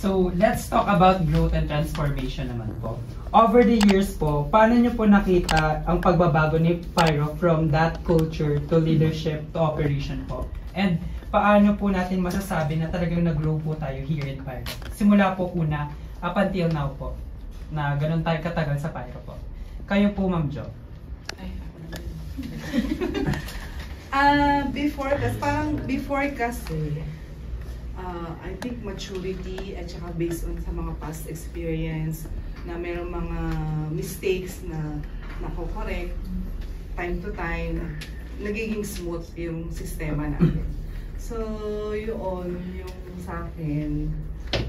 So, let's talk about growth and transformation naman po. Over the years po, paano nyo po nakita ang pagbabago ni Pyro from that culture to leadership to operation po? And paano po natin masasabi na talagang nag-grow po tayo here in Pyro? Simula po una, up until now po, na ganun tayo katagal sa Pyro po. Kayo po, Ma'am Jo. Before kasi, I think maturity at saka based on sa mga past experience na mayroong mga mistakes na nako-correct time to time, nagiging smooth yung sistema natin. So, yun, yung sa akin,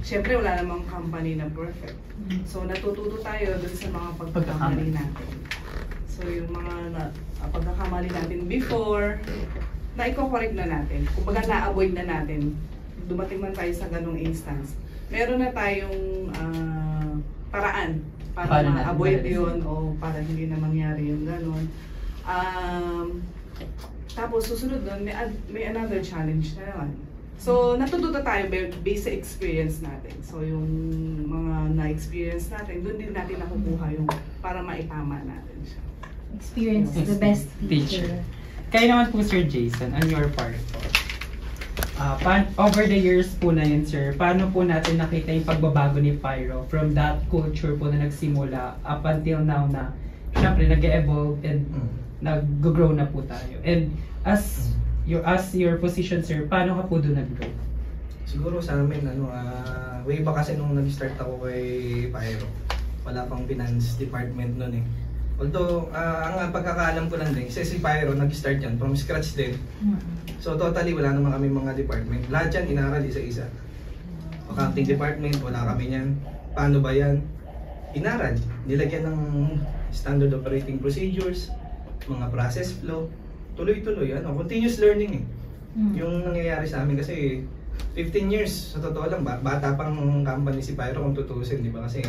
syempre wala namang company na perfect. So, natututo tayo dun sa mga pagkakamali natin. So, yung mga pagkakamali natin before, na i-correct na natin. Kumbaga na-avoid na natin. Dumating man tayo sa ganong instance. Meron na tayong paraan para ma-avoid yun o para hindi na mangyari yung ganon. Tapos susunod doon, may another challenge na naman. So, natututo tayo based sa experience natin. So, yung mga na-experience natin, doon din natin nakukuha yung para maitama natin siya. Experience is the best teacher. Kaya naman po, Sir Jason, on your part po. Over the years po na yun, sir, paano po natin nakita yung pagbabago ni Pyro from that culture po na nagsimula up until now na syempre nag-evolve and nag-grow na po tayo. And as your position, sir, paano ka po doon nag-grow? Siguro sa amin, way back kasi nung nag-start ako kay Pyro, wala pang finance department nun eh. Although, ang pagkakaalam ko lang din, si Pyro nag-start yan from scratch din. So totally wala naman kami mga department. Lahat yan inaral isa-isa. Accounting department, wala kami yan. Paano ba yan? Inaral. Nilagyan ng standard operating procedures, mga process flow. Tuloy-tuloy, continuous learning eh. Yung nangyayari sa amin kasi 15 years, sa totoo lang, bata pang company si Pyro kung tutusin, di ba? Kasi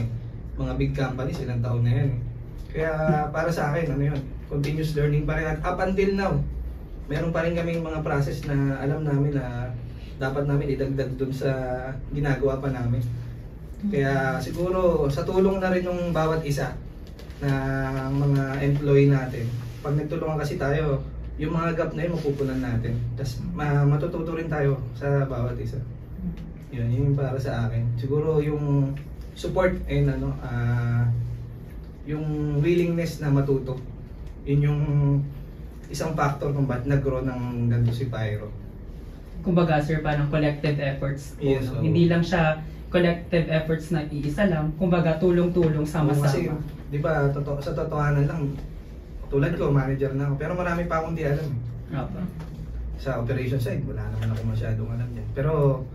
mga big companies, ilang taon na yan eh. Kaya para sa akin, continuous learning pa rin. At up until now, meron pa rin kaming mga process na alam namin na dapat namin idagdag dun sa ginagawa pa namin. Kaya siguro sa tulong na rin ng bawat isa na mga employee natin, pag nagtulungan kasi tayo, yung mga gap na yun mapupunan natin. Tapos matututo rin tayo sa bawat isa. Yun yung para sa akin. Siguro yung support and yung willingness na matuto. Yun yung isang factor kung ba't nag-grow ng ganito si Pyro. Kumbaga, sir, parang collective efforts po. Yes, so, hindi lang siya collective efforts na iisa lang. Kumbaga, tulong-tulong sama-sama. Kasi, di ba, sa totohanan lang, tulad ko, manager na ako. Pero marami pa akong di alam. Sa operation side, wala naman ako masyadong alam yan. Pero,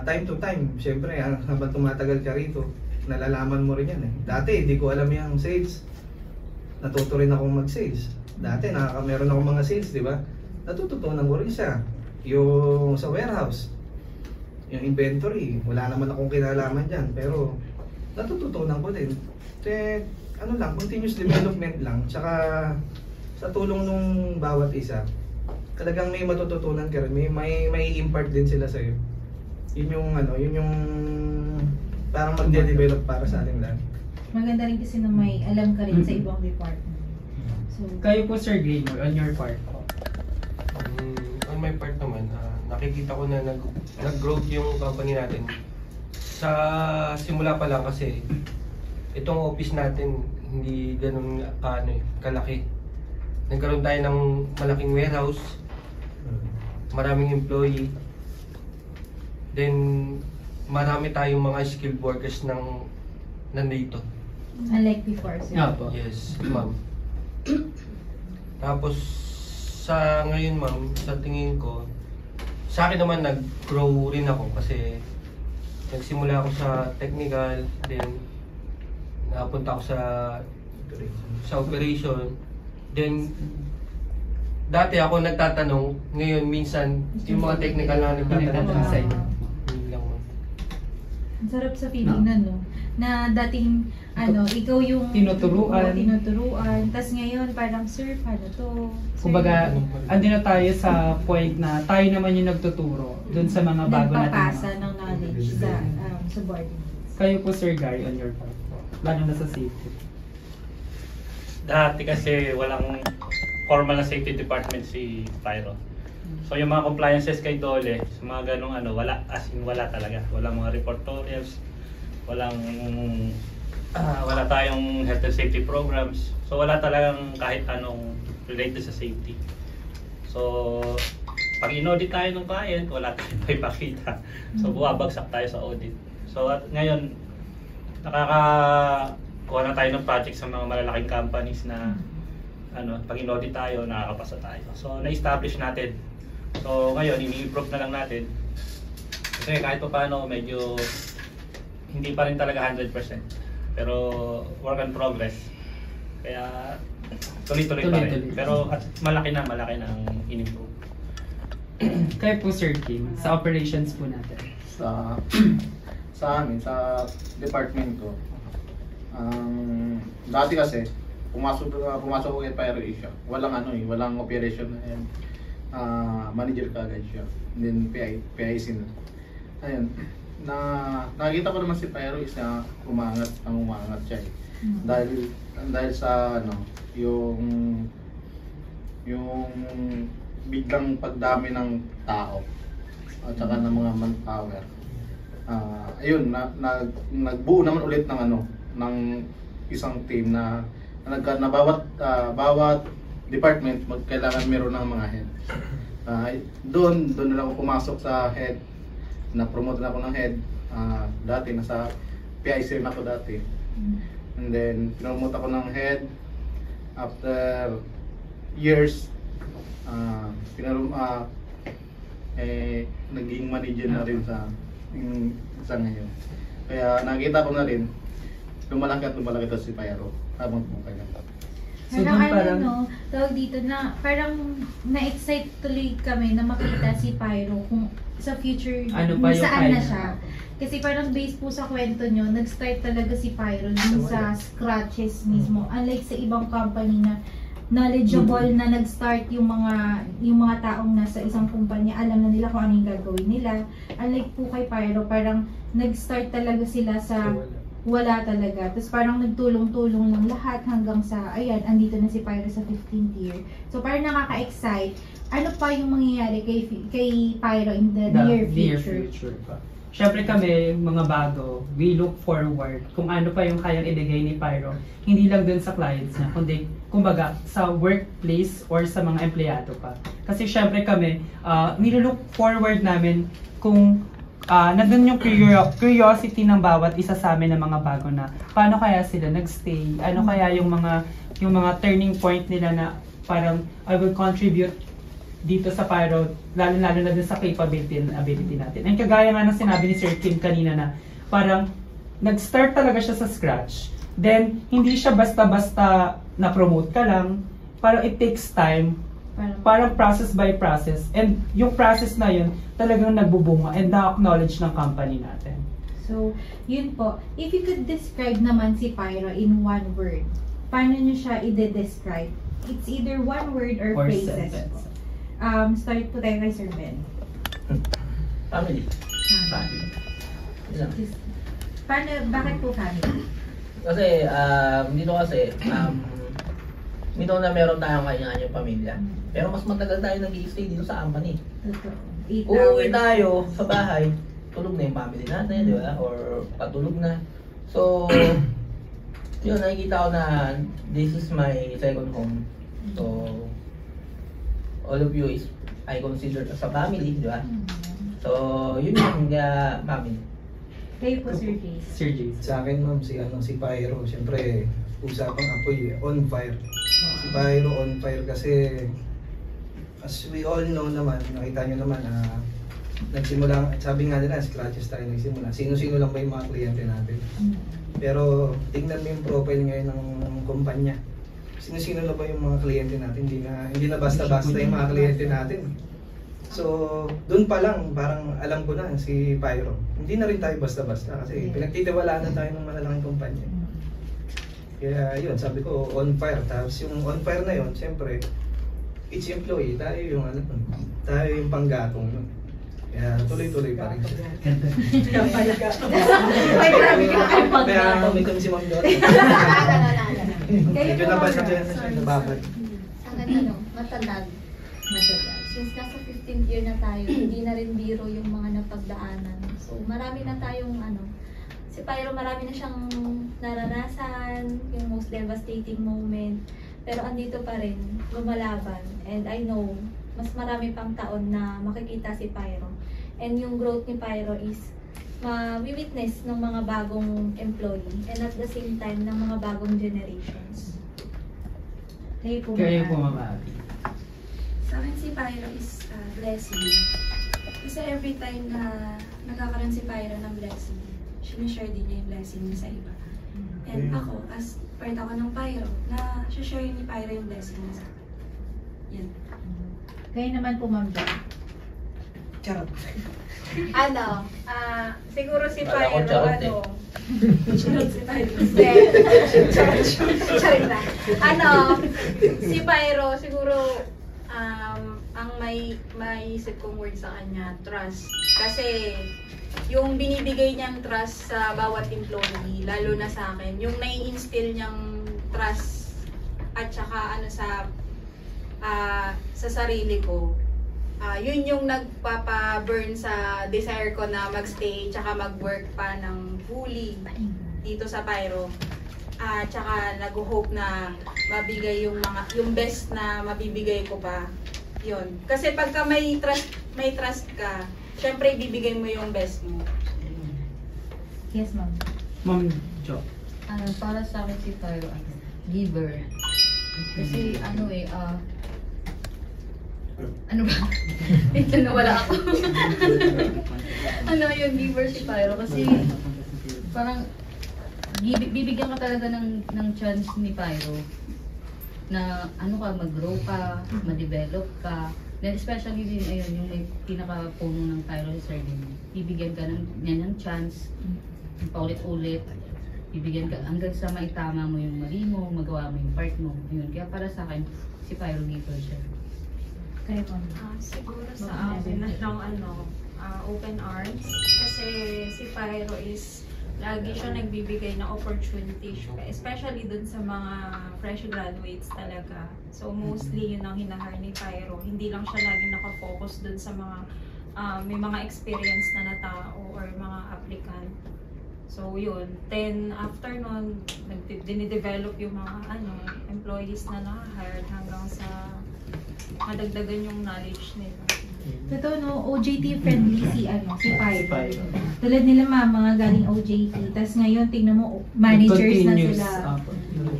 time to time, syempre, habang tumatagal ka rito, nalalaman mo rin yan eh. Dati, di ko alam yung sales. Natuto rin akong mag-sales. Dati, meron akong mga sales, di ba? Natututunan ko rin siya. Yung sa warehouse, yung inventory, wala naman akong kinalaman dyan. Pero, natututunan ko din. Kasi, continuous development lang. Tsaka, sa tulong nung bawat isa, talagang may matututunan ka rin. May impart din sila sa'yo. Yun yung parang magde-develop para sa ating lahat. Maganda rin kasi na may alam ka rin sa ibang department. So, kayo po, Sir Gaynor, on your part po? On my part naman, nakikita ko na nag-growth yung company natin. Sa simula pa lang kasi, itong office natin hindi ganun kalaki. Nagkaroon tayo ng malaking warehouse, maraming employee, then marami tayong mga skilled workers nandito. unlike before, sir. Yes, ma'am. Tapos sa ngayon, ma'am, sa tingin ko, sa akin naman nag-grow rin ako kasi nagsimula ako sa technical, then napunta ako sa operation. Then dati ako nagtatanong, ngayon minsan yung mga technical na nagtatanong sa inyo. Ang sarap sa feeling na, no? Na dating, ikaw yung tinuturuan. Tapos ngayon, parang, sir, paano to? Kumbaga, andun na tayo sa point na tayo naman yung nagtuturo dun sa mga bago natin. Nagpapasa ng knowledge sa subordinates. Kayo po, Sir Gary, on your part po, lalo na sa safety. Dati kasi walang formal na safety department si Pyro. So yung mga compliances kay Dole, sa mga ganong ano, wala, as in wala talaga. Walang mga reportorials, wala tayong health and safety programs. So wala talagang kahit anong related sa safety. So pag in-audit tayo ng client, wala tayong ipakita. So buwabagsak tayo sa audit. So at ngayon, nakakakuha na tayo ng project sa mga malalaking companies na pag in-audit tayo, nakakapasa tayo. So na-establish natin. So ngayon, ini-improve na lang natin. Kasi kahit pa paano, medyo hindi pa rin talaga 100%. Pero work in progress. Kaya tuloy-tuloy pa rin. Pero at malaki na ang in-improve. Kayo po, Sir Kim, sa operations po natin. Sa amin, sa department ko, dati kasi, pumasok ko kay Pyro Asia, walang operation and manager kagad siya. And then PIC na. Ayun, nakita ko naman si Pyro is na umangat siya eh. Dahil sa yung biglang pagdami ng tao at saka ng mga manpower. Ayun, nagbuo naman ulit ng isang team na bawat department kailangan meron ng mga head. Doon na lang ako pumasok sa head, na-promote na ako ng head. Dati nasa PIC rin ako dati. And then pinomote ako ng head after years. Naging manager na rin sa ngayon. Kaya nakita ko na rin lumalaki to si Pyro habang pumunta. So, Parang tawag dito na parang na-excite tuloy kami na makita si Pyro kung sa future saan na siya. Kasi parang based po sa kwento nyo, nag-start talaga si Pyro dun sa scratches mismo. Unlike sa ibang company na knowledgeable na nag-start yung mga taong nasa isang kumpanya, alam na nila kung ano yung gagawin nila. Unlike po kay Pyro, parang nag-start talaga sila sa wala talaga. Tapos parang nagtulong-tulong lang lahat hanggang sa, ayan, andito na si Pyro sa 15th year. So parang nakaka-excite. Ano pa yung mangyayari kay Pyro in the near future? Siyempre kami, mga bago, we look forward kung ano pa yung kayang ibigay ni Pyro. Hindi lang dun sa clients niya, kundi kumbaga sa workplace or sa mga empleyado pa. Kasi siyempre kami, nilook forward namin kung nandun yung curiosity ng bawat isa sa amin ng mga bago na paano kaya sila nagstay, ano kaya yung mga turning point nila na parang I will contribute dito sa Pyro, lalo na dun sa capability and ability natin. And kagaya nga ng sinabi ni Sir Kim kanina na parang nag-start talaga siya sa scratch. Then, hindi siya basta-basta na-promote ka lang. Parang it takes time. Parang process by process. And yung process na yun, talagang nagbubunga and na-acknowledge ng company natin. So, yun po. If you could describe naman si Pyro in one word, paano nyo siya i-describe? It's either one word or phrases po. Start po tayo kay Sir Ben. Family. Bakit po family? Kasi, dito na meron tayong kanya-kanyang pamilya. Pero mas matagal tayo nag-i-stay dito sa company. Uuwi tayo sa bahay, tulog na yung family natin, di ba? Or patulog na. So, yun, nakikita ko na this is my second home. So, all of you is I consider as a family, di ba? So, yun yung family. Kayo po, Sir Jace. Sir Jace. Sa akin, ma'am, si Pyro, siyempre, usapang apoy, on fire. Si Pyro on fire kasi, as we all know naman, nakita nyo naman, nagsimula, sabi nga nila, scratches tayo nagsimula. Sino-sino lang ba yung mga kliyente natin? Pero, tingnan mo yung profile ngayon ng kumpanya. Sino-sino na ba yung mga kliyente natin? Hindi na basta-basta yung mga kliyente natin. So, doon pa lang, parang alam ko na si Pyro. Hindi na rin tayo basta-basta kasi pinagtitiwalaan na tayo ng malalaking kumpanya. Kaya yun, sabi ko, on fire. Tapos yung on fire na yun, siyempre, each employee, tayo yung panggatong yun. Kaya tuloy-tuloy pa rin siya. Ay, grabe ka. Kaya Kami kami si Ma'am Dot. medyo nabasa siya nababad. Matalag. Since nasa 15th year na tayo, hindi na rin biro yung mga napagdaanan. So, marami na tayong si Pyro marami na siyang naranasan, yung most devastating moment. Pero andito pa rin, lumalaban. And I know, mas marami pang taon na makikita si Pyro. And yung growth ni Pyro is ma-witness ng mga bagong employee and at the same time ng mga bagong generations. Kayo po, Mama Abby. Sa akin si Pyro is blessing. Kasi every time na nagkakaroon si Pyro ng blessing, sinishare din niya yung blessing niya sa iba. And ako, as part ako ng Pyro, na share ni Pyro yung blessing niya sa akin. Yan. Kayo naman po, Ma'am John. Charot. Siguro si Wala akong Pyro, Charot si Pyro. Charit na. Si Pyro, siguro, ang may maisip kong word sa kanya, trust. Kasi, yung binibigay niyang trust sa bawat employee, lalo na sa akin, yung nai-instill niyang trust at saka sa sarili ko, yun yung nagpapa-burn sa desire ko na magstay tsaka mag-work pa ng fully dito sa Pyro. Tsaka nag-hope na mabigay yung best na mabibigay ko pa. Yun. Kasi pagka may trust ka, syempre ibibigay mo yung best mo. Yes, Ma'am. Ma'am Jo. Para sa akin si Pyro, giver. Kasi ano ba? Ito nawala ako. Yung giver si Pyro kasi parang bibigyan ka talaga ng chance ni Pyro na mag-grow ka, ma-develop ka. Then especially din yung may pinaka-puno ng Pyro si Sir din. Bibigyan ka ng chance, paulit-ulit. Bibigyan ka hanggang sa maitama mo yung mali mo, magawa mo yung part mo. Yun. Kaya para sa akin, si Pyro giver siya. Kayo po. Siguro sa akin, open arms. Kasi si Pyro is lagi siya nagbibigay ng opportunity, especially dun sa mga fresh graduates talaga. So mostly yun ang hinahire ni Pyro. Hindi lang siya laging nakafocus dun sa mga may mga experience na tao or mga applicant. So yun, then after nun, dinidevelop yung mga employees na naka-hired hanggang sa madagdagan yung knowledge nila. Totoo, no? OJT friendly si Pyro. Tulad nila mga galing OJT. Tapos ngayon, tingnan mo, managers na sila.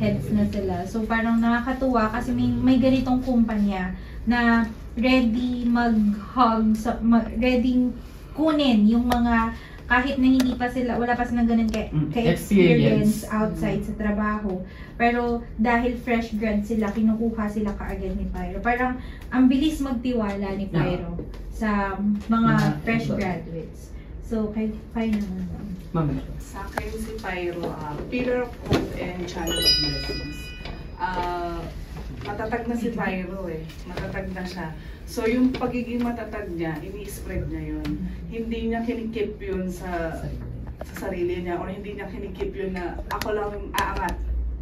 Heads na sila. So parang nakakatuwa kasi may ganitong kumpanya na ready mag-hug, ready kunin yung mga kahit na hindi pa sila, wala pa silang ganun ka-experience outside sa trabaho. Pero dahil fresh grad sila, kinukuha sila kaagad ni Pyro. Parang ang bilis magtiwala ni Pyro sa mga fresh graduates. So, kayo naman. Ma'am. Sa akin si Pyro, pillar of hope and channel of blessings. Matatag na si Pyro matatag na siya. So yung pagiging matatag niya, ini-spread niya yun. Hindi niya kinikip yun sa sarili niya, or hindi niya kinikip yun na ako lang yung aangat.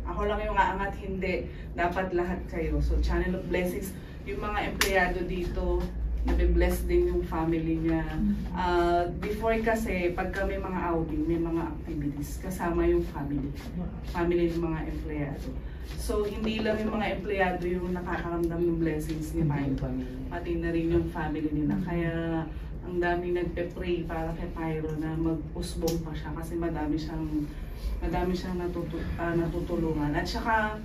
Ako lang yung aangat, hindi. Dapat lahat kayo. So channel of blessings, yung mga empleyado dito, nabibless din yung family niya. Before kasi, pagka may mga outing, may mga activities, kasama yung family. Family ng mga empleyado. So, hindi lang yung mga empleyado yung nakakaramdam ng blessings ni Pyro, pati na rin yung family nila. Kaya, ang daming nagpe-pray para kay Pyro na mag-usbong pa siya kasi madami siyang natutulungan. At saka,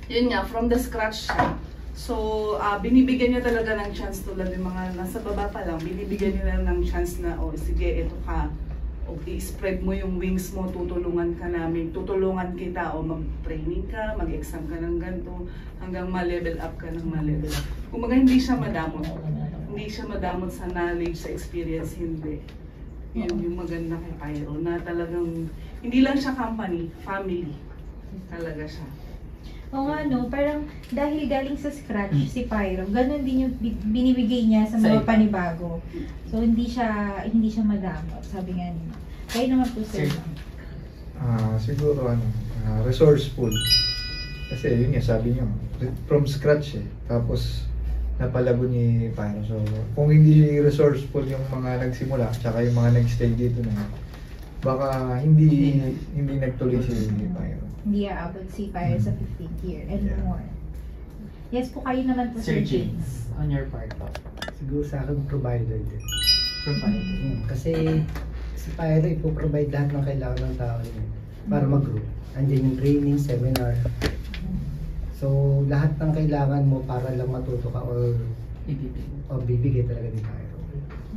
yun nga, from the scratch siya. So, binibigyan niya talaga ng chance tulad ng mga nasa baba pa lang, binibigyan niya ng chance na, sige, ito ka. O i-spread mo yung wings mo, tutulungan ka namin, tutulungan kita, o mag-training ka, mag-exam ka ng ganito, hanggang ma-level up ka ng ma-level up. Kumaga hindi siya madamot. Hindi siya madamot sa knowledge, sa experience, hindi. Yun yung maganda kay Pyro, na talagang, hindi lang siya company, family. Talaga siya. Oo nga, no? Parang dahil galing sa scratch si Pyro, ganun din yung binibigay niya sa mga panibago. So, hindi siya madamot, sabi nga niya. Kayo naman po, sir. Siguro, resourceful. Kasi yun nga, sabi niyo, from scratch Tapos, napalago ni Pyro. So, kung hindi resourceful yung mga nagsimula, tsaka yung mga nagstay dito na, baka hindi nagtuloy si Pyro. Hindi aabot si Pyro sa 15th year and more. Yes po, kayo naman po, Sir James, on your part po. Siguro sa akin, provider din. Provider. Kasi si Pyro ipoprovide lahat ng kailangan ng tao niya para mag-grow. Andiyan yung training, seminar. So, lahat ng kailangan mo para lang matuto ka or bibigay talaga ni Pyro.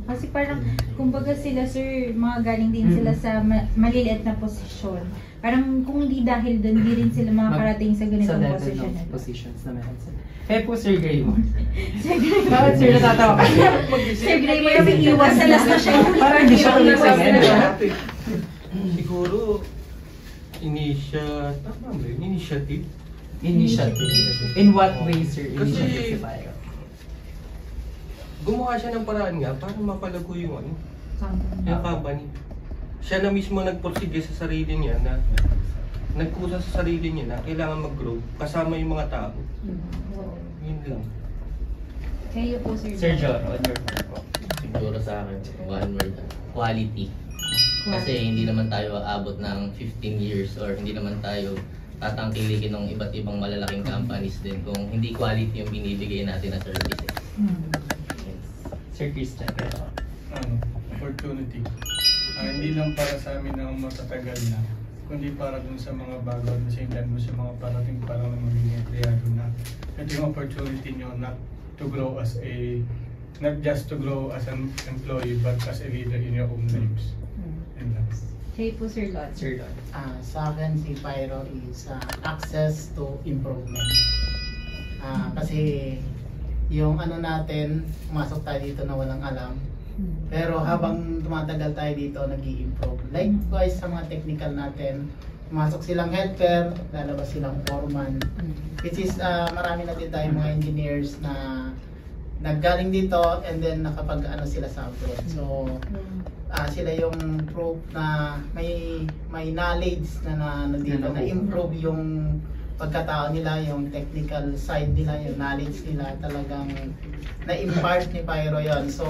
Kasi parang, kumbaga sila, sir, mga galing din sila sa maliliit na posisyon. Parang kung hindi dahil doon, hindi rin sila makakarating sa ganitong posisyon. Sa positions na meron sila. Kaya po, Sir Graymore. Sir Graymore. Bakit, sir, natatawa ka? Sir Graymore, yung iwas sa last na siya. Parang hindi siya kumisan. Siguro, initiative. In what way, sir? Initiative si Pyro? Gumawa siya ng paraan nga para mapalago yung company. Siya na mismo nagporsige sa sarili niya na nagkusa sa sarili niya na kailangan mag-grow kasama yung mga tao. Yun lang. Kayo po, Sir John, on your part po. Siguro sa akin, one word, quality. Kasi hindi naman tayo aabot ng 15 years or hindi naman tayo tatangkilikin ng iba't ibang malalaking companies din kung hindi quality yung binibigay natin na services. Sir Christian, opportunity. Hindi lang para sa amin na matatagal na, kundi para dun sa mga bago at the same time sa mga parating parang magiging empleyado na. Ito yung opportunity nyo not to grow as not just to grow as an employee but as a leader in your own lives. Kayo po, Sir Lord. Sa akin, si Pyro is access to improvement. Kasi yung natin, pumasok tayo dito na walang alam. Pero habang tumatagal tayo dito, nag-i-improve. Likewise sa mga technical natin, pumasok silang helper, lalabas silang foreman. Which is, marami na din tayong mga engineers na naggaling dito and then nakapag-ano sila sa abroad. So, sila yung proof na may knowledge na nandito, na improve yung pagkatao nila, yung technical side nila, yung knowledge nila, talagang na-impart ni Pyro yon. So,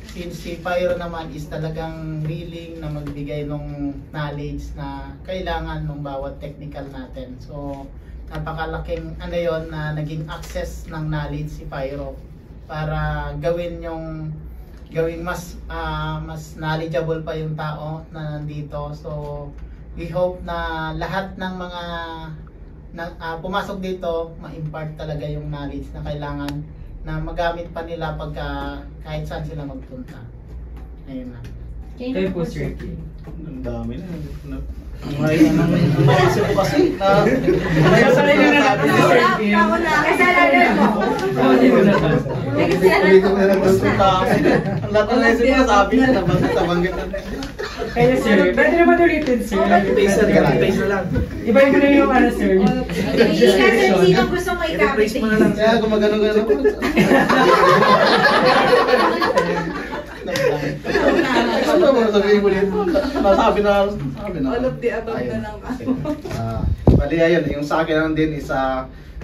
since si Pyro naman is talagang willing na magbigay ng knowledge na kailangan ng bawat technical natin. So, napakalaking yon na naging access ng knowledge si Pyro para gawin mas knowledgeable pa yung tao na nandito. So, we hope na lahat ng mga pumasok dito, ma-impart talaga yung knowledge na kailangan na magamit pa nila pagka kahit saan sila magpunta. Ayun na. Kayo po, Sir King. Ang dami na. Naisip ko kasi na nasanay na natin si Sir King. Kasalanan mo. Ulitin mo na lang doon sa ang lahat ng naisip ko sabi niya, nabanggit na. Kaya sir, pwede naman ulitin, sir. Face na lang. Iba mo na yung sir. Sino gusto mo i-copy? Kaya gumagano-gano ko. Ano mo sabihin mo dito? Nasabi na. All of the above na lang ako. Bali, ayun. Yung sa akin lang din is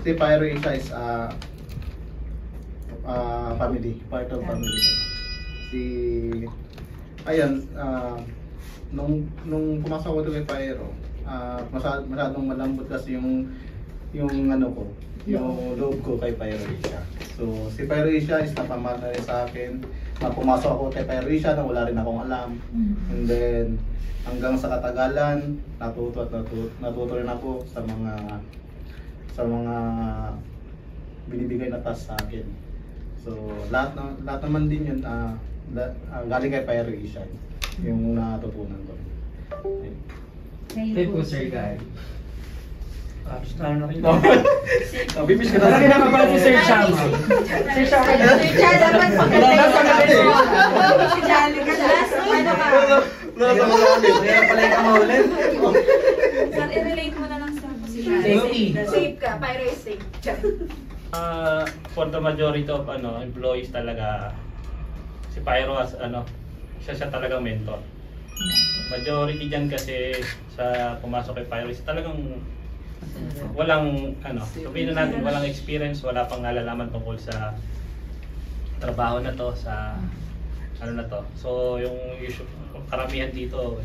si Pyro is family. Part of family. Ayun, nung pumasok ako kay Pyro, masyadong malambot kasi yung loob ko kay Pyro Asia. So, si Pyro Asia is napamana rin sa akin. Pumasok ako kay Pyro Asia na wala rin akong alam. And then, hanggang sa katagalan, natuto rin ako sa mga binibigay na task sa akin. So, lahat naman din yun, galing kay Pyro Asia, yung natutunan ko. Thank you, Sir Guy. Bibis ka na. Parang kinakabahan si Sir Chama. Sir Chama. Sir Chama, dapat pagkatay mo. Si Jolly ka last. Ano ka? Kaya pala yung kamaulit. Sir, i-relate mo na lang sa position. Safe ka. Pyro is safe. For the majority of employees talaga, si Pyro as siya talagang mentor. Majority dyan kasi sa pumasok kay Pyro is talagang walang sabihin na natin walang experience, wala pang nalalaman tungkol sa trabaho na to, sa na to. So yung karamihan dito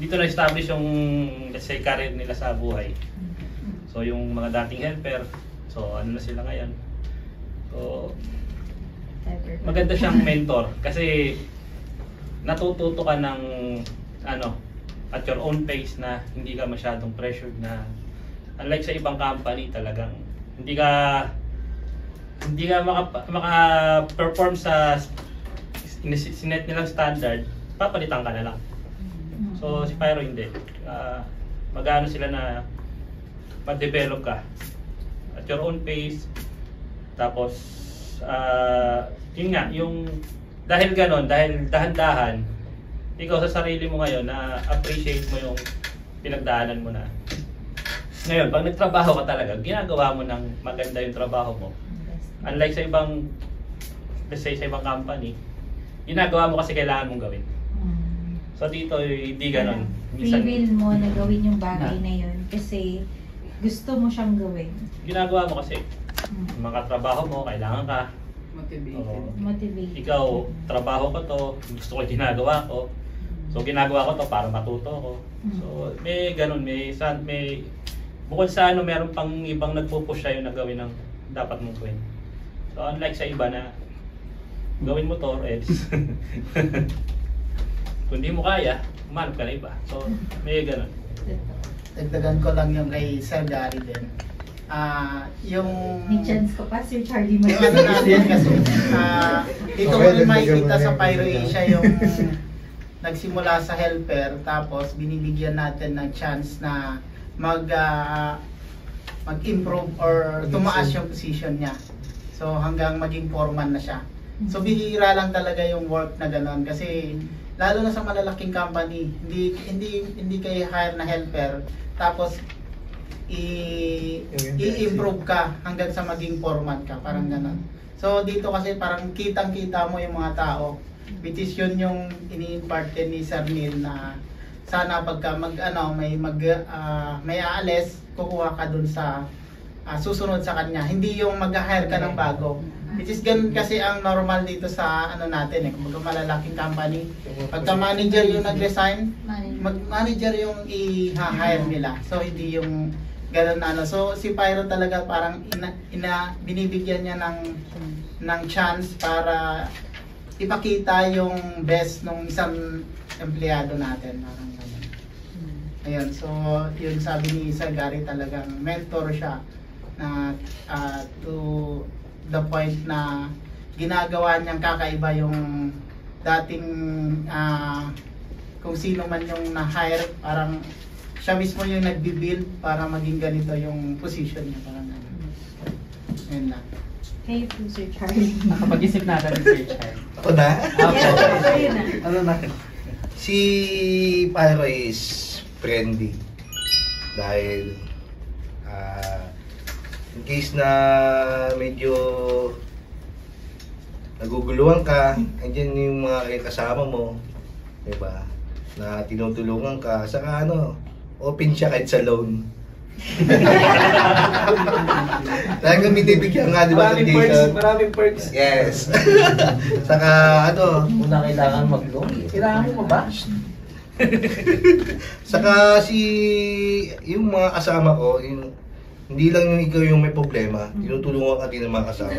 na establish yung let's say career nila sa buhay. So yung mga dating helper, so na sila ngayon. So maganda siyang mentor kasi natututo ka ng at your own pace na hindi ka masyadong pressured na unlike sa ibang company talagang hindi ka maka-perform sa sinet nilang standard, papalitan ka na lang. So si Pyro hindi. Mag-ano sila na ma-develop ka at your own pace. Tapos yun nga, yung dahil ganon, dahil dahan-dahan, ikaw sa sarili mo ngayon na appreciate mo yung pinagdaanan mo na. Ngayon, pag nagtrabaho ka talaga, ginagawa mo ng maganda yung trabaho mo. Unlike sa ibang, let's say sa ibang company, ginagawa mo kasi kailangan mong gawin. So dito, hindi ganon. Free will mo na gawin yung bagay na yun kasi gusto mo siyang gawin. Ginagawa mo kasi. Mga trabaho mo, kailangan ka. Motivated. Ikaw, trabaho ko to, gusto ko ginagawa ko. So ginagawa ko to para matuto ko. So may ganun, may bukod sa meron pang ibang nagpo-push sa'yo na gawin ang dapat mong gawin. So unlike sa iba na gawin mo to, kung di mo kaya, umanap ka na iba. So may ganun. Dagdagan ko lang yung kay Sir Gary din. May chance ko pa, Sir Charlie. Yung natin kasi, dito ko rin makikita sa Pyro Asia yung nagsimula sa helper, tapos binibigyan natin ng chance na mag-improve or tumaas yung position niya. So hanggang maging foreman na siya. So bihira lang talaga yung work na gano'n kasi lalo na sa malalaking company, hindi kayo hire na helper tapos i-improve ka hanggang sa maging foreman ka, parang gano'n. So dito kasi parang kitang-kita mo yung mga tao, which is yun yung ini-impart ni Sir Neil na sana pagka may aalis, kukuha ka dun sa susunod sa kanya, hindi yung mag-hire ka ng bago. Which is ganun kasi ang normal dito sa natin kung malalaking company. Pagka manager yung nag-resign, manager yung i-hire nila. So hindi yung ganun So si Pyro talaga parang binibigyan niya ng chance para ipakita yung best ng isang empleyado natin. Parang ganun. Ayun, so yun sabi ni Sir Gary, talagang mentor siya na to the point na ginagawa niyang kakaiba yung dating kung sino man yung na-hire, parang siya mismo yung nagbi-build para maging ganito yung position niya. Parang ayun lang. Kayo po, Sir Charlie. Nakapag-isip natin ni Sir Charlie. Ako na? Ano na? Si Pyro is friendly. Dahil in case na medyo naguguluhan ka, andyan yung mga kasama mo, diba? Na tinutulungan ka, saka open siya kahit sa loan. Talagang binibigyan nga, di ba? Maraming perks. Yes. Saka kung na kailangan mag-loan, kailangan mo ba? Saka yung mga kasama ko, hindi lang yung ikaw yung may problema, tinutulungan ka din ng mga kasama.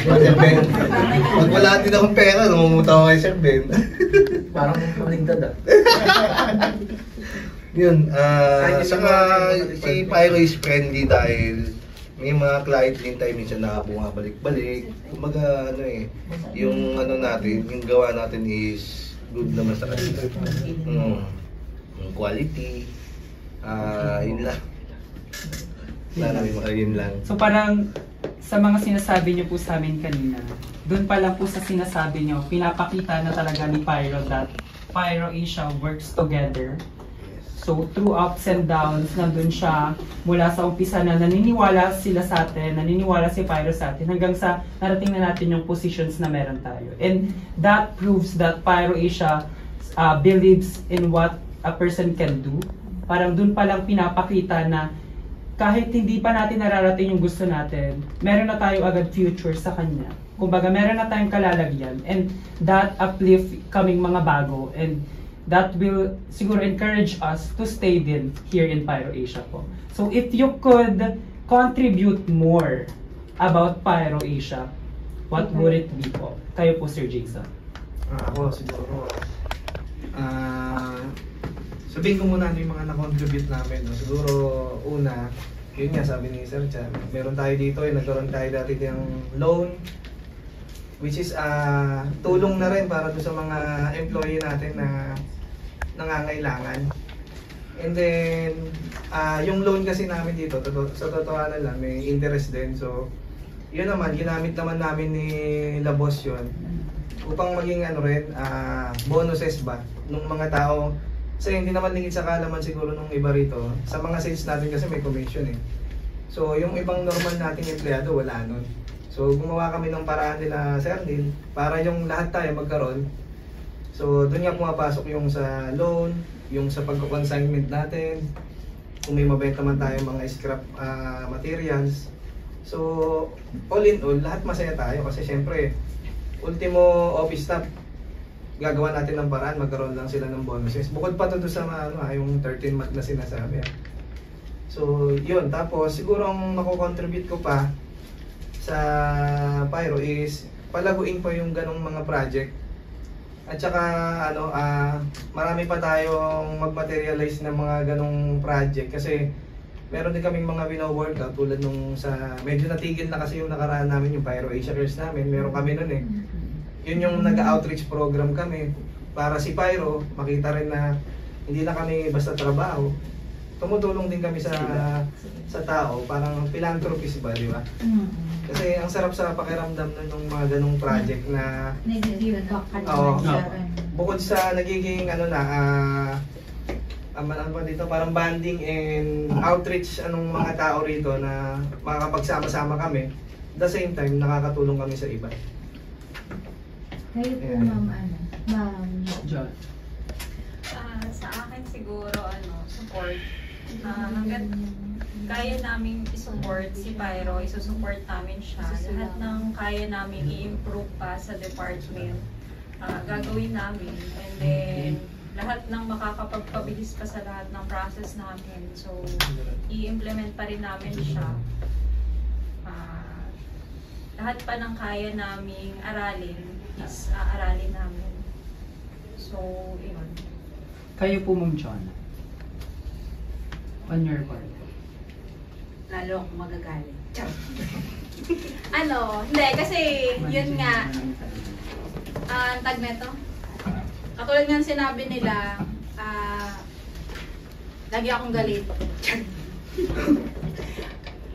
Sir Ben, pag wala din akong pera, namumutaw kay Sir Ben. Parang maligdad Yun, saka si Pyro is friendly dahil may mga client din tayo minsan na bumabalik-balik. Kumbaga yung natin, yung gawa natin is good naman sa kanila. Yung quality, yun lang. Yun lang. So parang sa mga sinasabi niyo po sa amin kanina, doon pa lang po sa sinasabi niyo, pinapakita na talaga ni Pyro that Pyro Asia works together So, through ups and downs, nandun siya mula sa umpisa na naniniwala sila sa atin, naniniwala si Pyro sa atin, hanggang sa narating na natin yung positions na meron tayo. And that proves that Pyro Asia believes in what a person can do. Parang dun palang pinapakita na kahit hindi pa natin nararating yung gusto natin, meron na tayo agad future sa kanya. Kumbaga, meron na tayong kalalagyan. And that uplift kaming mga bago. And that will siguro encourage us to stay din here in Pyro Asia po. So if you could contribute more about Pyro Asia, what would it be po? Kayo po, Sir Jason. Ako siguro, sabihin ko muna ano yung mga na-contribute namin. No? Siguro, una, yun nga sabi ni Sir Chan, meron tayo dito, nagkaroon tayo dati ng loan, which is tulong na rin para doon sa mga employee natin na nangangailangan. And then, yung loan kasi namin dito, sa totohanan lang, may interest din. So, yun naman, ginamit naman namin ni La Boss yun upang maging bonuses ba nung mga tao. Kasi hindi naman lingid sa kaalaman siguro nung iba rito. Sa mga sales natin kasi may commission eh. So, yung ibang normal nating empleyado, wala nun. So, gumawa kami ng paraan nila, Sir Neil, para yung lahat tayo magkaroon. So, doon nga pumapasok yung sa loan, yung sa pagko-consignment natin, kung may mabenta man tayo mga scrap materials. So, all in all, lahat masaya tayo kasi syempre, ultimo office staff, gagawa natin ng paraan, magkaroon lang sila ng bonuses. Bukod pa to sa yung 13 month na sinasabi. So, yun. Tapos, siguro ang mako-contribute ko pa sa Pyro is palaguin pa yung ganong mga project. At saka, marami pa tayong mag-materialize ng mga ganong project kasi meron din kaming mga wino-workout tulad nung sa, medyo natigil na kasi yung nakaraan namin, yung Pyro Asia Cares namin. Meron kami nun eh. Yun yung nag-outreach program kami para si Pyro makita rin na hindi na kami basta trabaho. Tumutulong din kami sa tao, parang philanthropist ba, di ba? Kasi ang sarap sa pakiramdam ng mga ganong project na bukod sa nagiging dito, parang banding and outreach mga tao rito na makakapagsama-sama kami, at the same time nakakatulong kami sa iba. Kayo po, Ma'am John. Sa akin siguro, support. Hanggat kaya namin i-support si Pyro, isusupport namin siya. Lahat ng kaya namin i-improve pa sa department, gagawin namin. And then, lahat ng makakapagpabilis pa sa lahat ng process namin. So, i-implement pa rin namin siya. Lahat pa ng kaya naming aralin is aaralin namin. So, yun. Kayo po, Ma'am John. On your part. Lalo akong magagalit. Hindi, kasi yun nga, ang tag neto. Katulad nga sinabi nila, lagi akong galit.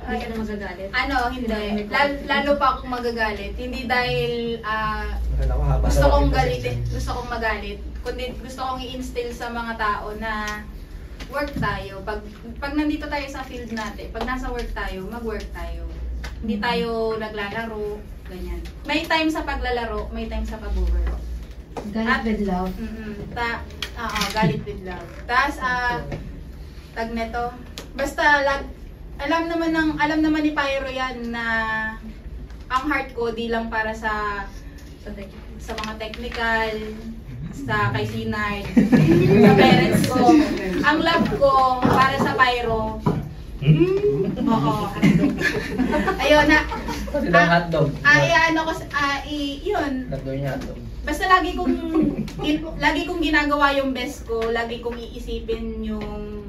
Hindi ka na magagalit? Hindi. Lalo pa akong magagalit. Hindi dahil gusto kong magalit. Kundi gusto kong i-instill sa mga tao na work tayo. Pag nandito tayo sa field natin, pag nasa work tayo, mag-work tayo. Hindi tayo naglalaro, ganyan. May time sa paglalaro, may time sa pag-work. Galit with love. Galit with love. Tapos, tag neto, basta alam naman ni Pyro yan na ang heart ko di lang para sa mga technical, sa kay Sinard, sa parents ko. Ang love ko para sa Pyro. Oo. Ayun na. Hotdog. Yun. Hotdog niya hotdog. Basta lagi kong ginagawa yung best ko, lagi kong iisipin yung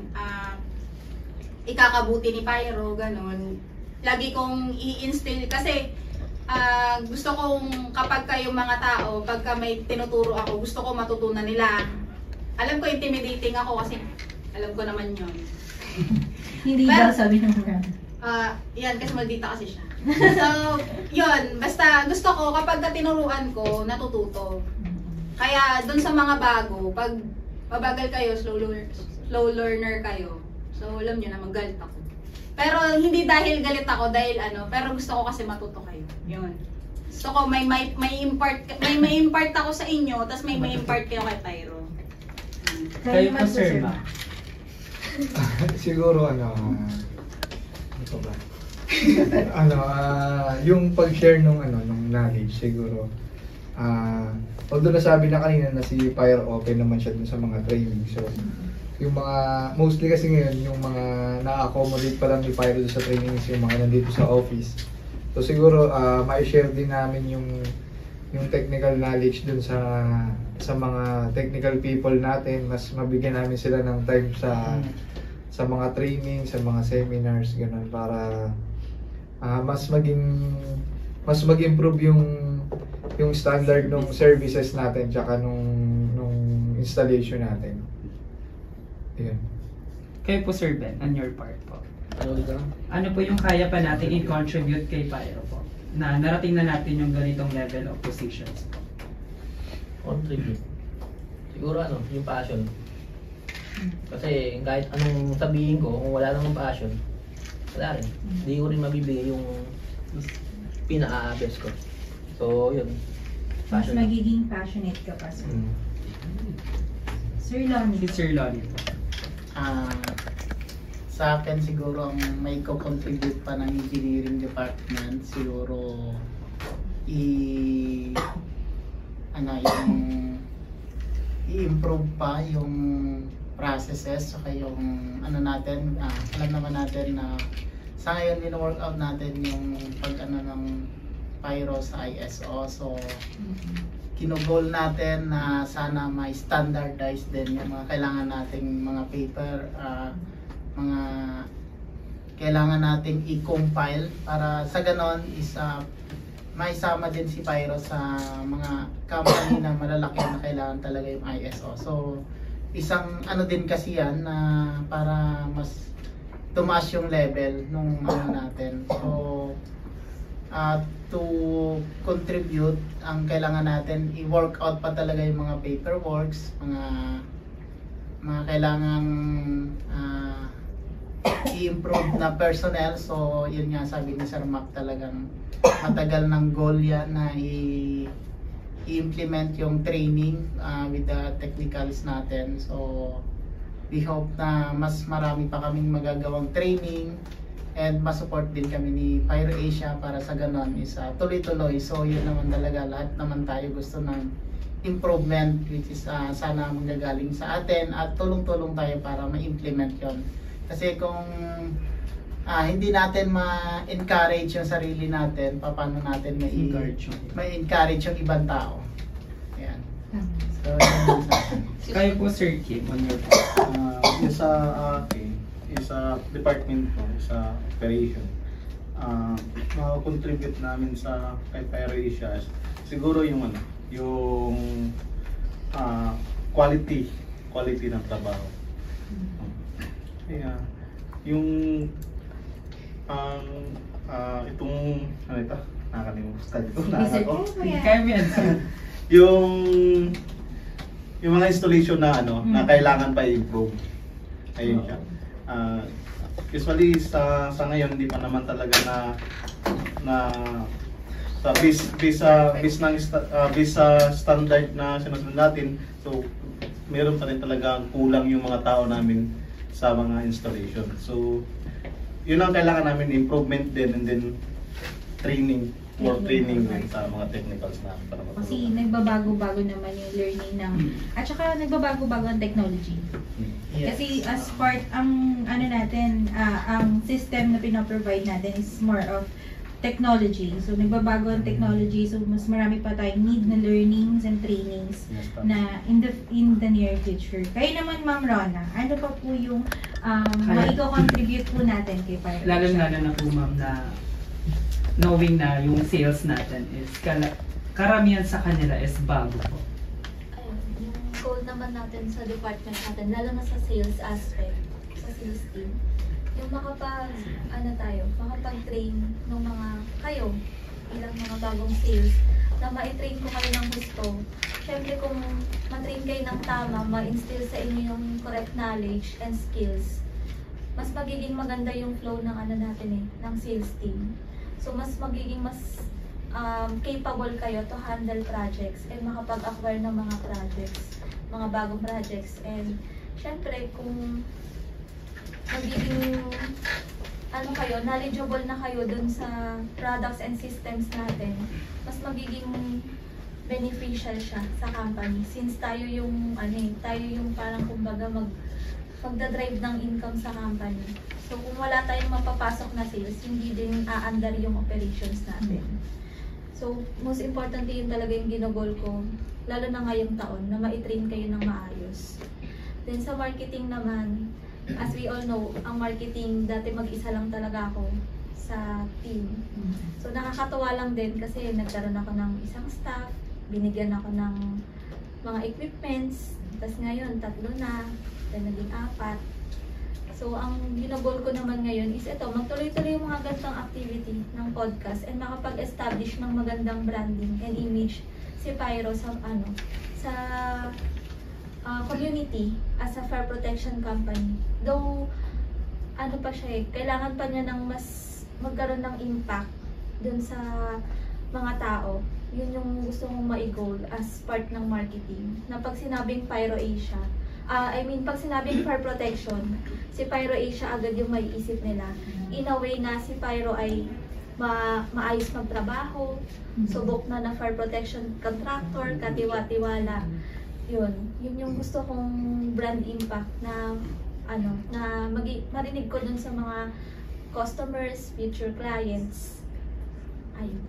ikakabuti ni Pyro, ganun. Lagi kong i-instill kasi gusto kong kapag kayong mga tao, pagka may tinuturo ako, gusto ko matutunan nila. Alam ko intimidating ako kasi alam ko naman yun. Hindi daw sabi ng mga. Yan, kasi maldita kasi siya. So, yun, basta gusto ko kapag tinuruan ko, natututo. Kaya dun sa mga bago, pag mabagal kayo, slow learner kayo. So, alam nyo na, magalit ako. Pero hindi dahil galit ako, dahil pero gusto ko kasi matuto kayo. Yun. Gusto ko may impart ako sa inyo, tapos may impart kayo kay Pyro. Kayo po, Sir Ma. Siguro yung pag-share nung knowledge siguro. Although nasabi na kanina na si Pyro open naman siya dun sa mga training. So yung mga mostly kasi ngayon yung mga na-accommodate pa lang ni Pyro sa training is yung mga nandito sa office. So siguro ma-share din namin yung technical knowledge dun sa mga technical people natin, mas mabigyan namin sila ng time sa mga training, sa mga seminars, ganun, para mas mag-improve yung standard ng services natin tsaka nung installation natin. Yun. Kayo po, Sir Ben, on your part po. Ano po yung kaya pa natin i-contribute kay Pyro po? Na narating na natin yung ganitong level of positions po. Contribute. Siguro yung passion. Kasi kahit anong sabihin ko, kung wala namang passion, wala rin. Hindi ko rin mabibigay yung pinaka-best ko. So, yun. Mas magiging passionate ka pa, sir. Sir Lonnie. Si Sir Lonnie po. Sa akin siguro ang may co-contribute pa ng engineering department siguro i-improve pa yung processes saka yung natin, alam naman natin na sa ngayon work out natin yung ng Pyro sa ISO. So kinogol natin na sana may standardized din yung mga kailangan nating mga paper, mga kailangan nating i-compile para sa ganon is maisama din si Pyro sa mga company na malalaki na kailangan talaga yung ISO. So isang din kasi yan na para mas tumaas yung level nung natin. So to contribute, ang kailangan natin i-work out pa talaga yung mga paperworks, mga kailangan i-improve na personnel. So yun nga sabi ni Sir Mac, talagang matagal ng goal yan na i-implement yung training with the technicals natin. So we hope na mas marami pa kaming magagawang training and ma-support din kami ni Pyro Asia para sa ganon is tuloy-tuloy. So yun naman talaga, lahat naman tayo gusto ng improvement, which is sana manggagaling sa atin at tulong-tulong tayo para ma-implement yon. Kasi kung hindi natin ma-encourage yung sarili natin, paano natin ma-encourage yung ibang tao? Ayan. So kayo po, Sir Kim, on your part. Sa department ko, sa operation, makakontribute namin sa kay Pyro Asia siguro yung quality ng trabaho. Kaya yung itong nakakalimutan ko yung mga installation na na kailangan pa i-improve. Ayun siya. Usually sa ngayon hindi pa naman talaga na sa standard na sinusunod natin. So meron pa rin talaga kulang yung mga tao namin sa mga installation. So yun ang kailangan namin, improvement din, and then training, more training din sa mga technicals namin para matulungan. Kasi nagbabago-bago naman yung learning at saka nagbabago-bago ang technology. Yes. Kasi as part ang ang system na pinoprovide natin is more of technology. So nagbabago ang technology, so mas marami pa tayong need na learnings and trainings na in the near future. Kayo naman, Ma'am Rona, ano pa po yung mai-contribute po natin kay Pyro? Lalo-lalo na po, Ma'am, na knowing na yung sales natin is karamihan sa kanila is bago po. Yung goal naman natin sa department natin, lalo na sa sales aspect, sa sales team, yung makapag-train ng mga kayo bilang mga bagong sales, na ma-train ko kayo ng gusto. Siyempre kung ma-train kayo ng tama, ma-instill sa inyo yung correct knowledge and skills, mas magiging maganda yung flow ng ano natin ng sales team. So mas magiging mas capable kayo to handle projects and makapag-acquire ng mga projects, mga bagong projects. And syempre kung magiging kayo, knowledgeable na kayo dun sa products and systems natin, mas magiging beneficial siya sa company since tayo yung parang kumbaga magda-drive ng income sa company. So kung wala tayong mapapasok na sales, hindi din aandar yung operations natin. So most important yun talaga yung ginagol ko, lalo na ngayong taon, na ma-train kayo ng maayos. Then sa marketing naman, as we all know, ang marketing, dati mag-isa lang talaga ako sa team. So nakakatuwa lang din kasi nagkaroon ako ng isang staff, binigyan ako ng mga equipments, tapos ngayon 3 na, then naging 4. So ang ginagol ko naman ngayon is ito, magtuloy-tuloy yung mga gantong activity ng podcast and makapag-establish ng magandang branding and image si Pyro sa community as a fire protection company. Though, pa siya kailangan pa niya ng mas magkaroon ng impact dun sa mga tao. Yun yung gusto mong ma-goal as part ng marketing. Na pag sinabing Pyro Asia, pag sinabing fire protection, si Pyro Asia agad yung maiisip nila. In a way na si Pyro ay maayos magtrabaho, subok na fire protection contractor, katiwa-tiwala. Yun yung gusto kong brand impact na marinig ko dun sa mga customers, future clients. Ayun.